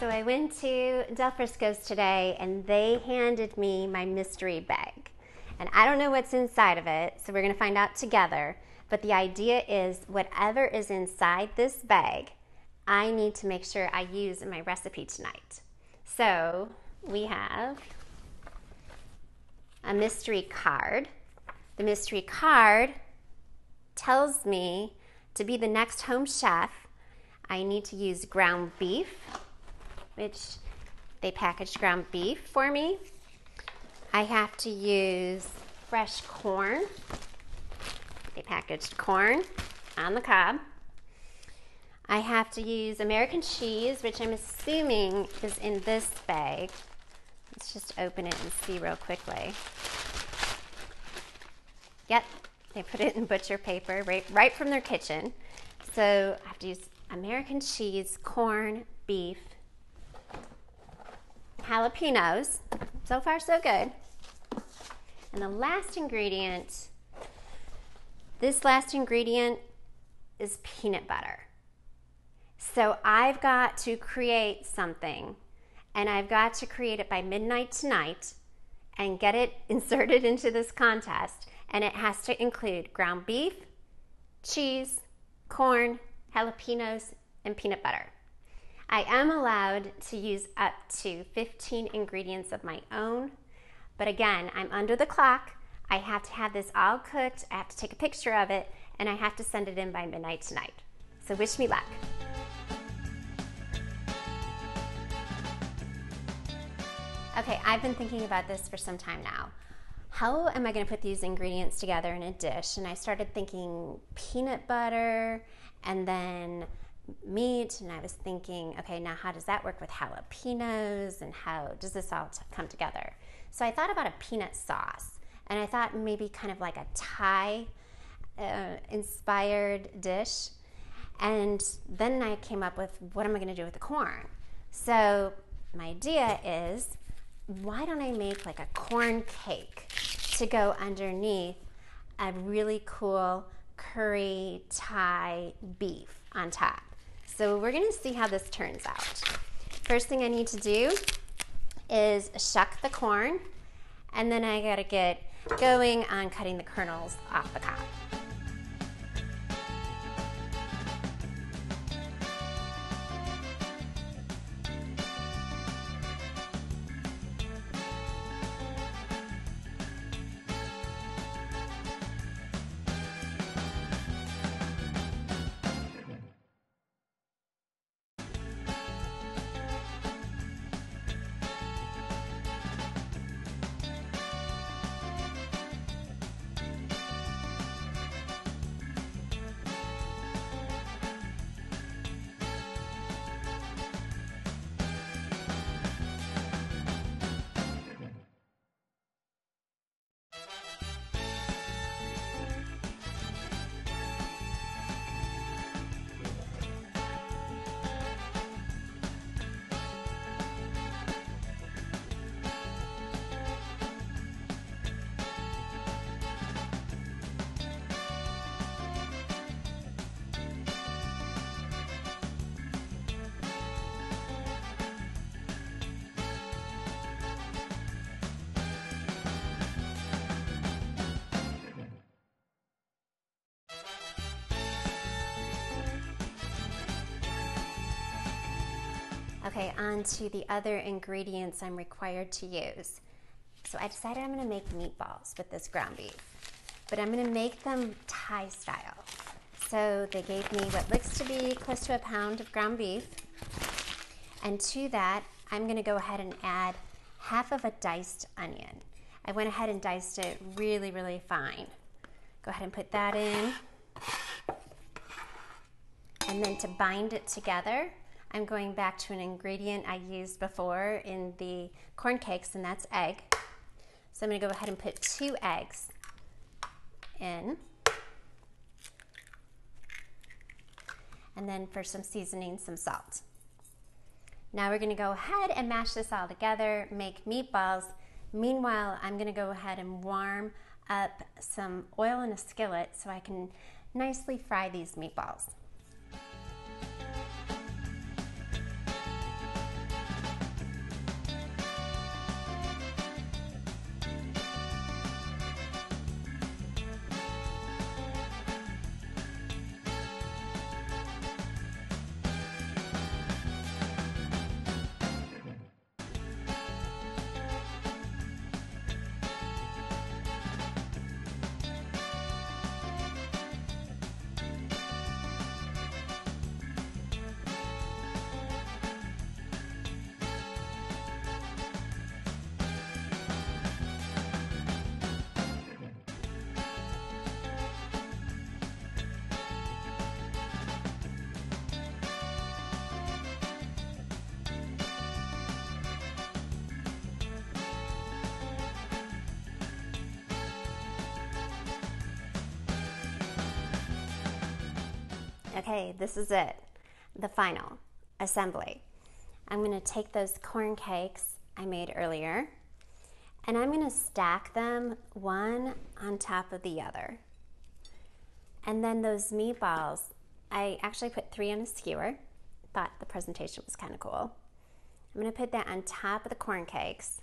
I went to Friscos today and they handed me my mystery bag. And I don't know what's inside of it, so we're gonna find out together. But the idea is whatever is inside this bag, I need to make sure I use in my recipe tonight. So we have a mystery card. The mystery card tells me to be the next home chef, I need to use ground beef, which they packaged ground beef for me. I have to use fresh corn. They packaged corn on the cob. I have to use American cheese, which I'm assuming is in this bag. Let's just open it and see real quickly. Yep, they put it in butcher paper right from their kitchen. So I have to use American cheese, corn, beef, jalapenos. So far, so good. And the last ingredient, this last ingredient is peanut butter. So I've got to create something, and I've got to create it by midnight tonight and get it inserted into this contest. And it has to include ground beef, cheese, corn, jalapenos, and peanut butter. I am allowed to use up to 15 ingredients of my own, but again, I'm under the clock. I have to have this all cooked, I have to take a picture of it, and I have to send it in by midnight tonight. So wish me luck. Okay, I've been thinking about this for some time now. How am I going to put these ingredients together in a dish? And I started thinking peanut butter and then meat, and I was thinking, okay, now how does that work with jalapenos, and how does this all come together? So I thought about a peanut sauce, and I thought maybe kind of like a Thai inspired dish. And then I came up with, what am I going to do with the corn? So my idea is, why don't I make like a corn cake to go underneath a really cool curry Thai beef on top. So we're gonna see how this turns out. First thing I need to do is shuck the corn, and then I gotta get going on cutting the kernels off the cob. Okay, on to the other ingredients I'm required to use. So I decided I'm gonna make meatballs with this ground beef, but I'm gonna make them Thai style. So they gave me what looks to be close to a pound of ground beef. And to that, I'm gonna go ahead and add half of a diced onion. I went ahead and diced it really, really fine. Go ahead and put that in. And then to bind it together, I'm going back to an ingredient I used before in the corn cakes, and that's egg. So I'm gonna go ahead and put 2 eggs in. And then for some seasoning, some salt. Now we're gonna go ahead and mash this all together, make meatballs. Meanwhile, I'm gonna go ahead and warm up some oil in a skillet so I can nicely fry these meatballs. Okay, this is it, the final assembly. I'm gonna take those corn cakes I made earlier and I'm gonna stack them one on top of the other. And then those meatballs, I actually put 3 on a skewer. Thought the presentation was kind of cool. I'm gonna put that on top of the corn cakes.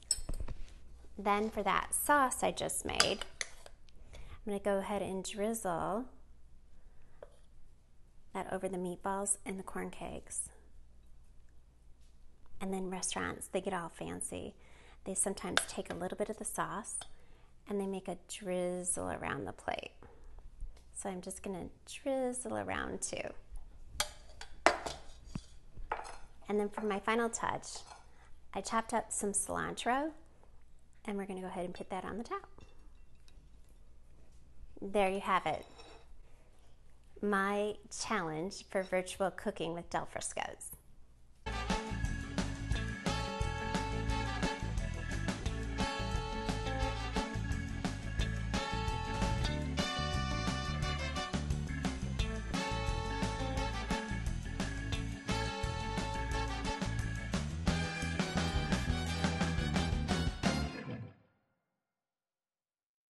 Then for that sauce I just made, I'm gonna go ahead and drizzle that over the meatballs and the corn cakes. And then restaurants, they get all fancy. They sometimes take a little bit of the sauce and they make a drizzle around the plate. So I'm just gonna drizzle around too. And then for my final touch, I chopped up some cilantro and we're gonna go ahead and put that on the top. There you have it. My challenge for virtual cooking with Del Friscos.